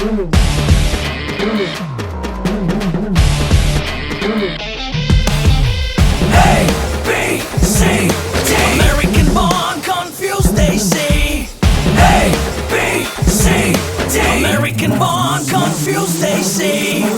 A, B, C, D. American born, confused they see. A, B, C, D. American born, confused they see.